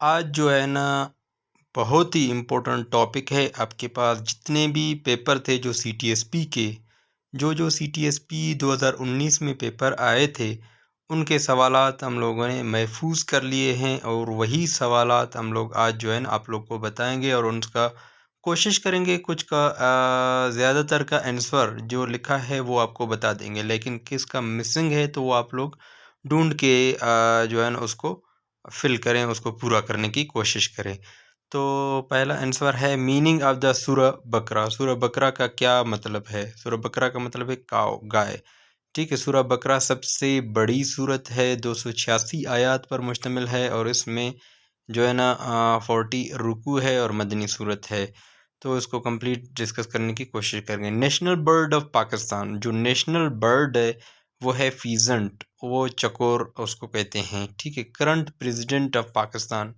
आज जो है ना बहुत ही इम्पोर्टेंट टॉपिक है। आपके पास जितने भी पेपर थे जो सीटीएसपी के जो सीटीएसपी 2019 में पेपर आए थे, उनके सवालात हम लोगों ने महफूज कर लिए हैं और वही सवालात हम लोग आज जो है ना आप लोग को बताएंगे और उनका कोशिश करेंगे कुछ का ज़्यादातर का आंसर जो लिखा है वो आपको बता देंगे, लेकिन किसका मिसिंग है तो वो आप लोग ढूंढ के जो है ना उसको फिल करें, उसको पूरा करने की कोशिश करें। तो पहला आंसर है मीनिंग ऑफ द सूरह बकरा। सूरह बकरा का क्या मतलब है? सूरह बकरा का मतलब है काव, गाय। ठीक है, सूरह बकरा सबसे बड़ी सूरत है, 286 आयत पर मुश्तमिल है और इसमें जो है ना 40 रुकू है और मदनी सूरत है। तो इसको कंप्लीट डिस्कस करने की कोशिश करेंगे। नेशनल बर्ड ऑफ पाकिस्तान, जो नेशनल बर्ड है वो है फीजेंट, वो चकोर उसको कहते हैं। ठीक है, करंट प्रेसिडेंट ऑफ पाकिस्तान,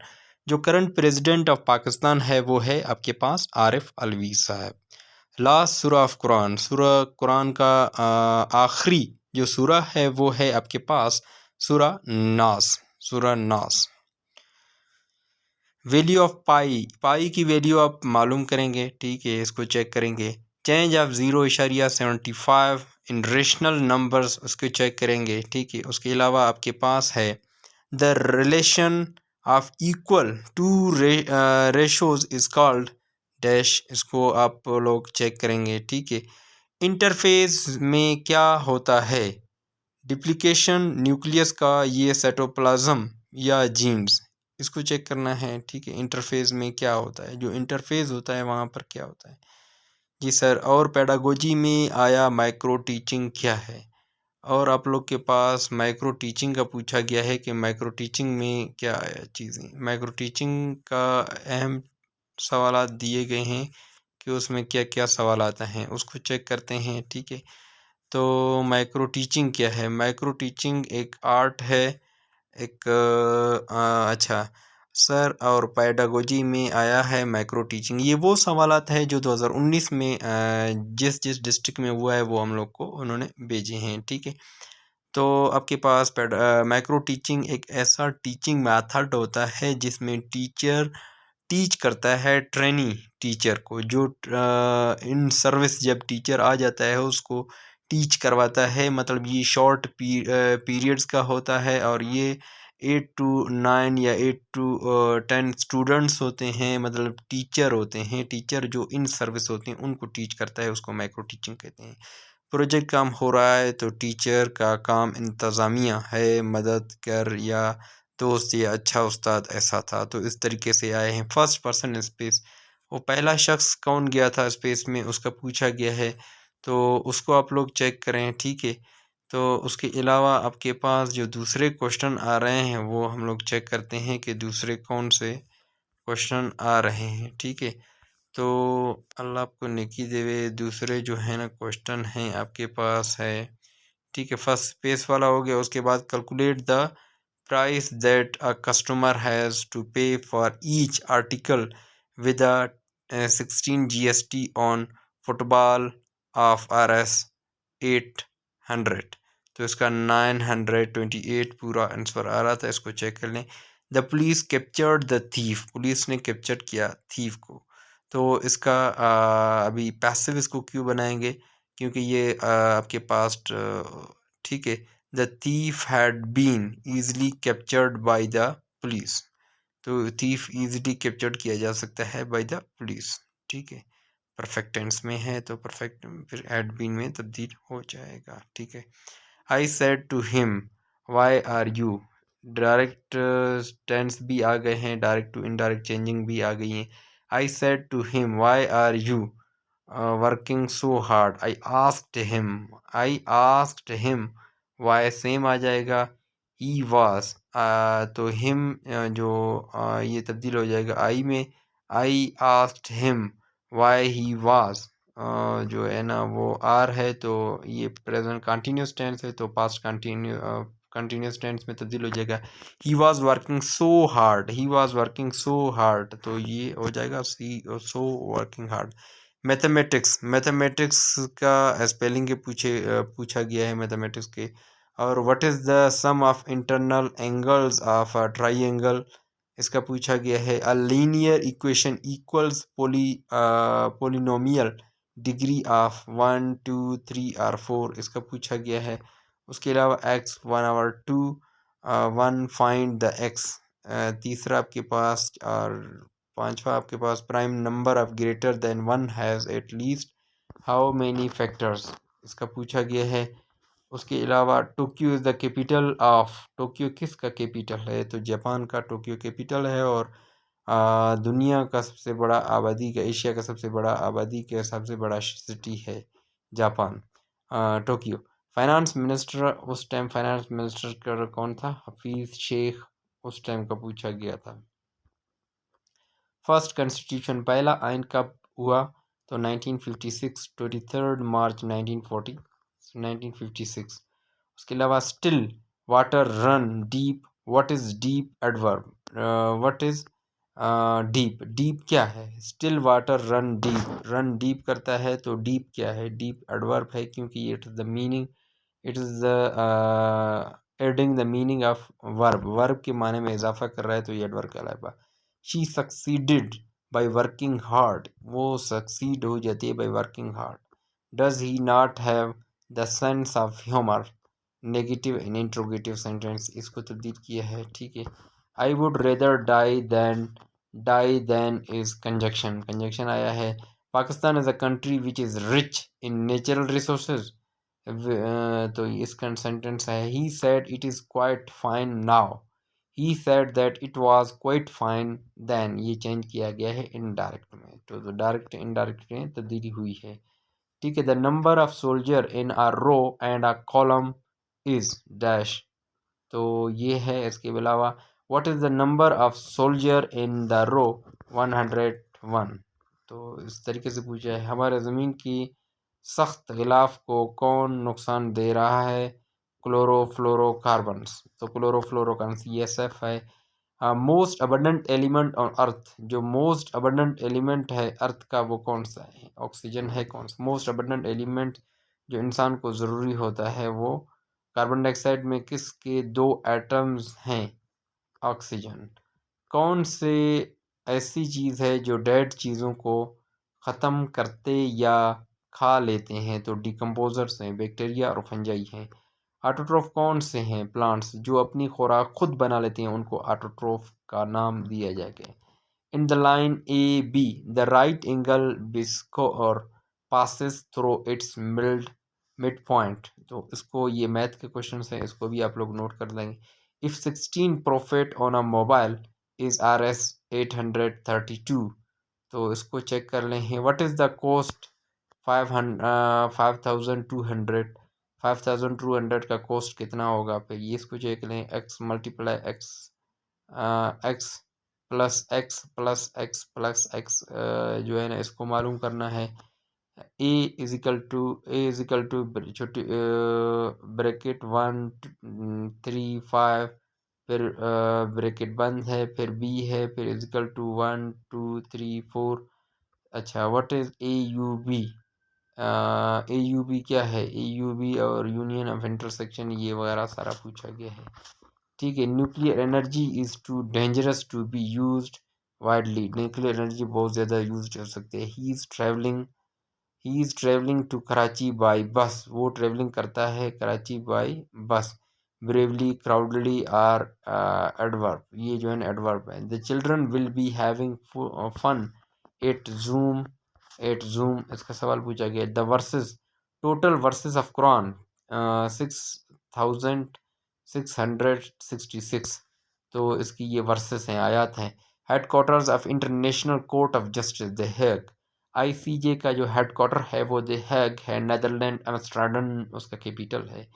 जो करंट प्रेसिडेंट ऑफ पाकिस्तान है वो है आपके पास आरिफ अलवी साहब। लास्ट सूरह ऑफ कुरान, सूरह कुरान का आखिरी जो सूरह है वो है आपके पास सूरह नास, सूरह नास। वैल्यू ऑफ पाई, पाई की वैल्यू आप मालूम करेंगे। ठीक है, इसको चेक करेंगे। Change of 0.75 in rational numbers, उसको चेक करेंगे। ठीक है, उसके अलावा आपके पास है the relation of equal to ratios is called dash, इसको आप लोग चेक करेंगे। ठीक है, इंटरफेस में क्या होता है? डिप्लीकेशन न्यूक्लियस का, ये साइटोप्लाज्म या जीन्स, इसको चेक करना है। ठीक है, इंटरफेस में क्या होता है, जो इंटरफेस होता है वहाँ पर क्या होता है। जी सर, और पेडागोजी में आया माइक्रो टीचिंग क्या है? और आप लोग के पास माइक्रो टीचिंग का पूछा गया है कि माइक्रो टीचिंग में क्या आया चीज़ें। माइक्रो टीचिंग का अहम सवालात दिए गए हैं कि उसमें क्या क्या सवाल आते हैं, उसको चेक करते हैं। ठीक है, तो माइक्रो टीचिंग क्या है? माइक्रो टीचिंग एक आर्ट है, एक अच्छा सर, और पेडागोजी में आया है माइक्रो टीचिंग। ये वो सवालात है जो 2019 में जिस जिस डिस्ट्रिक्ट में हुआ है वो हम लोग को उन्होंने भेजे हैं। ठीक है, तो आपके पास माइक्रो टीचिंग एक ऐसा टीचिंग मेथड होता है जिसमें टीचर टीच करता है ट्रेनी टीचर को, जो इन सर्विस जब टीचर आ जाता है उसको टीच करवाता है। मतलब ये शॉर्ट पीरियड्स का होता है और ये 8 to 9 या 8 to 10 स्टूडेंट्स होते हैं, मतलब टीचर होते हैं। टीचर जो इन सर्विस होते हैं उनको टीच करता है, उसको माइक्रो टीचिंग कहते हैं। प्रोजेक्ट काम हो रहा है तो टीचर का काम इंतज़ामिया है, मदद कर या दोस्त या अच्छा उस्ताद ऐसा था। तो इस तरीके से आए हैं। फर्स्ट पर्सन स्पेस, वो पहला शख्स कौन गया था स्पेस में, उसका पूछा गया है, तो उसको आप लोग चेक करें। ठीक है, तो उसके अलावा आपके पास जो दूसरे क्वेश्चन आ रहे हैं वो हम लोग चेक करते हैं कि दूसरे कौन से क्वेश्चन आ रहे हैं। ठीक है, तो अल्लाह आपको नेकी देवे। दूसरे जो है ना क्वेश्चन हैं आपके पास है। ठीक है, फर्स्ट स्पेस वाला हो गया। उसके बाद calculate the price that a customer has to pay for each article with a 16 GST on football of RS 800। तो इसका 928 पूरा आंसर आ रहा था, इसको चेक कर लें। The police captured the thief, police ने कैप्चर किया थीफ को। तो इसका अभी पैसिव इसको क्यों बनाएंगे, क्योंकि ये आपके पास ठीक है, the thief had been easily captured by the police. तो थीफ ईजिली कैप्चर्ड किया जा सकता है बाय द पुलिस। ठीक है, परफेक्ट टेंस में है तो परफेक्ट फिर हैड बीन में तब्दील हो जाएगा। ठीक है, I said to him why are you, direct tense भी आ गए हैं, डायरेक्ट टू इनडायरेक्ट चेंजिंग भी आ गई हैं। I said to him why are you working so hard, I asked him why same आ जाएगा। ही वाज, तो हिम जो ये तब्दील हो जाएगा आई में। आई asked him why he was, जो है ना वो आर है तो ये प्रेजेंट कंटिन्यूस टेंस है तो पास्ट कंटिन्यूस टेंस में तब्दील हो जाएगा। He was working so hard, he was working so hard, तो ये हो जाएगा see so working hard. Mathematics, mathematics का स्पेलिंग के पूछा गया है मैथमेटिक्स के। और what is the sum of internal angles of a triangle इसका पूछा गया है a linear equation equals polynomial degree of 1 2 3 और 4, इसका पूछा गया है। उसके अलावा x1/2 1 फाइंड द x, तीसरा आपके पास और पांचवा आपके पास prime number of greater than 1 has at least how many factors, इसका पूछा गया है। उसके अलावा Tokyo is the capital of, Tokyo किसका कैपिटल है, तो जापान का टोक्यो कैपिटल है। और दुनिया का सबसे बड़ा आबादी का, एशिया का सबसे बड़ा आबादी का सबसे बड़ा सिटी है जापान, टोक्यो। फाइनेंस मिनिस्टर उस टाइम फाइनेंस मिनिस्टर कौन था, हफीज़ शेख उस टाइम का पूछा गया था। फर्स्ट कॉन्स्टिट्यूशन, पहला आइन कब हुआ, तो 1956 23 मार्च 1956। उसके अलावा still water run deep, what is deep adverb, what is deep, deep क्या है, still water run deep, run deep करता है तो डीप क्या है, डीप एडवर्ब है क्योंकि it is the meaning, it is adding the meaning of verb, verb के माने में इजाफा कर रहा है तो ये एडवर्ब कहलाएगा। She succeeded by working hard, वो सक्सीड हो जाती है by working hard. Does he not have the sense of humour, negative in interrogative sentence, इसको तब्दील किया है, ठीक है। I would rather die than is conjunction, conjunction आया है। Pakistan is a country which is rich in natural resources, तो इसका सेंटेंस है he said it is quite fine now, he said that it was quite fine then, ये change किया गया है indirect में, तो डायरेक्ट इनडायरेक्ट में तब्दीली हुई है, ठीक है। The number of soldier in a row and a column is dash, तो ये है। इसके अलावा what is the number of soldier in the row 101, तो इस तरीके से पूछा है। हमारे ज़मीन की सख्त गिलाफ को कौन नुकसान दे रहा है, क्लोरोफ्लोरोकार्बन्स, तो क्लोरोफ्लोरोकार्बन CSF है। Most abundant element on earth, जो मोस्ट अबंडेंट एलिमेंट है अर्थ का वो कौन सा है, ऑक्सीजन है। कौन सा मोस्ट अबंडेंट एलिमेंट जो इंसान को ज़रूरी होता है वो कार्बन डाइऑक्साइड में किसके 2 एटम्स हैं, ऑक्सीजन। कौन से ऐसी चीज़ है जो डेड चीज़ों को ख़त्म करते या खा लेते हैं, तो डिकम्पोजर्स हैं, बैक्टीरिया और फंजाई हैं। ऑटोट्रोफ कौन से हैं, प्लांट्स जो अपनी खुराक खुद बना लेते हैं उनको ऑटोट्रोफ का नाम दिया जाएगा। In the line AB the right angle bisector passes through its mid point, तो इसको ये मैथ के क्वेश्चन हैं, इसको भी आप लोग नोट कर लेंगे। If 16 profit on a mobile is RS 832, तो इसको चेक कर लें। व्हाट इज़ द कॉस्ट 5200, 5200 का कॉस्ट कितना होगा, फिर ये इसको चेक लें। x multiply x x plus x जो है ना इसको मालूम करना है। ए इजिकल टू छोटी ब्रैकेट 1 3 5, फिर ब्रैकेट बंद है, फिर बी है, फिर इजिकल टू 1 2 3 4। अच्छा, व्हाट इज AUB, AUB क्या है, AUB और यूनियन ऑफ इंटरसेक्शन ये वगैरह सारा पूछा गया है, ठीक है। Nuclear energy is too dangerous to be used widely, nuclear energy बहुत ज़्यादा यूज कर सकते हैं। He is travelling to Karachi by bus, वो ट्रैवलिंग करता है Karachi by bus. Bravely crowdly are adverb, ये जो है एडवर्ब है। The children will be having fun at zoom, इसका सवाल पूछा गया। The verses, total verses of Quran 6666, तो इसकी ये वर्सेस हैं, आयात हैं। Headquarters of International Court of Justice the Hague, ICJ का जो हेडक्वार्टर है वो द हेग है, नेदरलैंड एम्स्टर्डम उसका कैपिटल है।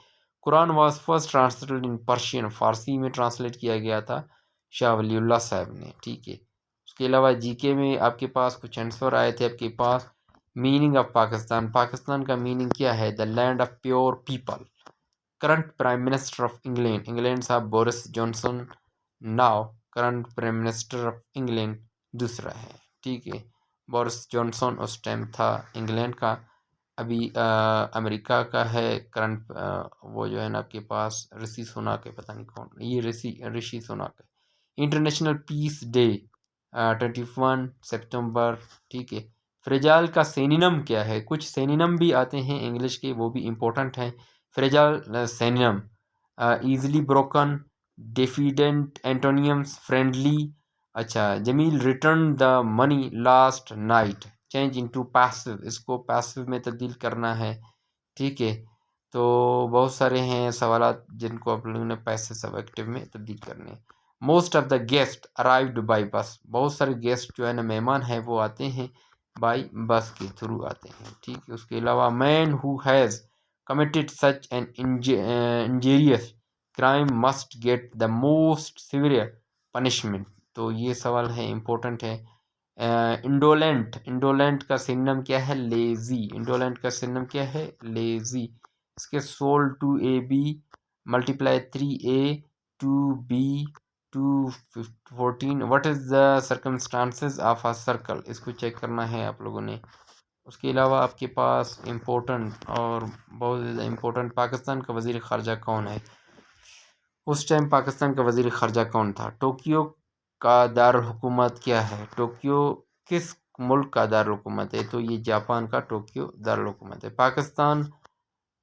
Quran was first translated in Persian, Farsi में ट्रांसलेट किया गया था शाह वलीउल्लाह साहब ने, ठीक है। उसके अलावा GK में आपके पास कुछ आंसर आए थे आपके पास। मीनिंग ऑफ पाकिस्तान, पाकिस्तान का मीनिंग क्या है, the land of pure people. Current prime minister of England, England साहब Boris Johnson, now current prime minister of England दूसरा है, ठीक है। बोरिस जॉनसन उस टाइम था इंग्लैंड का, अभी अमेरिका का है करंट, वो जो है ना आपके पास ऋषि सुनक है, पता नहीं कौन ये ऋषि सुनक है। इंटरनेशनल पीस डे 21 सितंबर, ठीक है। फ्रेजाइल का सिनोनिम क्या है? कुछ सिनोनिम भी आते हैं इंग्लिश के, वो भी इम्पोर्टेंट हैं। Fragile synonym easily broken, diffident, antonyms friendly. अच्छा, Jamil return the money last night, change into passive, इसको पैसिव में तब्दील करना है, ठीक है। तो बहुत सारे हैं सवालात जिनको आप लोगों ने पैसे सब एक्टिव में तब्दील करने हैं। Most of the guest arrived by bus, बहुत सारे गेस्ट जो है ना मेहमान हैं वो आते हैं बाई बस के थ्रू आते हैं, ठीक है। उसके अलावा man who has committed such an injurious crime must get the most severe punishment, तो ये सवाल है इम्पोर्टेंट है। इंडोलेंट, इंडोलेंट का सिनोनिम क्या है? लेजी, इंडोलेंट का सिनोनिम क्या है? लेजी। इसके सोल two a b multiply 3a two b two 14, what is the circumstances of a circle, इसको चेक करना है आप लोगों ने। उसके अलावा आपके पास इम्पोर्टेंट और बहुत ज़्यादा इम्पोर्टेंट, पाकिस्तान का वज़ीर ख़ारजा कौन है? उस टाइम पाकिस्तान का वज़ीर ख़ारजा कौन था? टोक्यो का दारुल हुकूमत क्या है? टोक्यो किस मुल्क का दारुल हुकूमत है? तो ये जापान का टोक्यो दारुल हुकूमत है। पाकिस्तान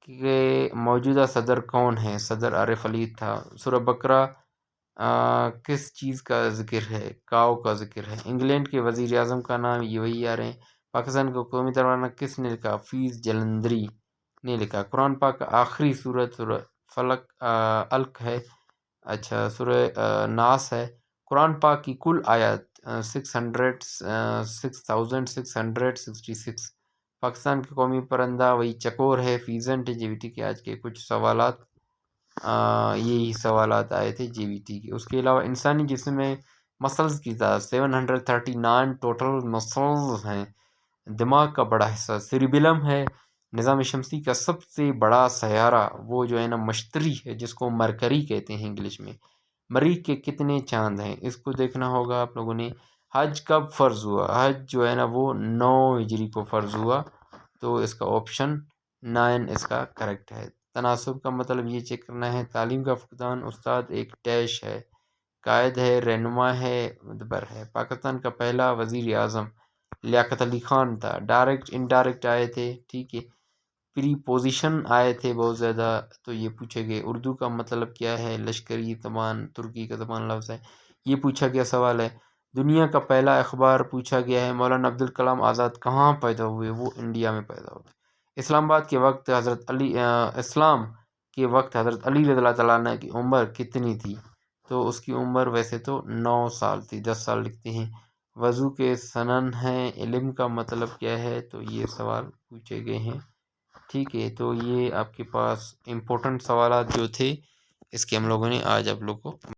के मौजूदा सदर कौन है? सदर आरिफ अलवी था। सूरह बकरा किस चीज़ का ज़िक्र है? काऊ का ज़िक्र है। इंग्लैंड के वज़ीर आज़म का नाम ये वही आ रहे हैं। पाकिस्तान का कौमी तराना किसने लिखा? हफीज़ जलंधरी ने लिखा। कुरान पाक का आखिरी सूरत सूरह फलक अलक है। अच्छा, सूरह नास है। कुरान पाक की कुल आयत 6666। पाकिस्तान का कौमी परिंदा वही चकोर है, फीजेंट है। जेवीटी के आज के कुछ सवालात यही सवालात आए थे जेवीटी के। उसके अलावा इंसानी जिस्म में मसल्स की तादाद 739 टोटल मसल्स हैं। दिमाग का बड़ा हिस्सा सेरिबेलम है। निज़ाम शमसी का सबसे बड़ा सयारा वो जो है ना मश्तरी है, जिसको मरकरी कहते हैं इंग्लिश में। मरीख के कितने चांद हैं? इसको देखना होगा आप लोगों ने। हज कब फ़र्ज़ हुआ? हज जो है ना वो 9 हिजरी को फ़र्ज़ हुआ, तो इसका ऑप्शन 9 इसका करेक्ट है। तनासुब का मतलब ये चेक करना है। तालीम का फुकदान उस्ताद एक डैश है, कायद है, रहनुमा है, मुदब्बर है। पाकिस्तान का पहला वज़ीर आज़म लियाकत अली खान था। डायरेक्ट इनडायरेक्ट आए थे, ठीक है। प्रीपोजिशन आए थे बहुत ज़्यादा, तो ये पूछे गए। उर्दू का मतलब क्या है? लश्करी ज़बान, तुर्की का ज़बान लफ्ज़ है, ये पूछा गया सवाल है। दुनिया का पहला अखबार पूछा गया है। मौलाना अब्दुल कलाम आज़ाद कहाँ पैदा हुए? वो इंडिया में पैदा हुए। इस्लामाबाद के वक्त हज़रत अली इस्लाम के वक्त हज़रत अली रज़ियल्लाहु तआला अन्हु की उम्र कितनी थी? तो उसकी उम्र वैसे तो 9 साल थी, 10 साल लिखते हैं। वज़ू के सनन हैं, इल्म का मतलब क्या है? तो ये सवाल पूछे गए हैं, ठीक है। तो ये आपके पास इम्पोर्टेंट सवालात जो थे, इसके हम लोगों ने आज आप लोग को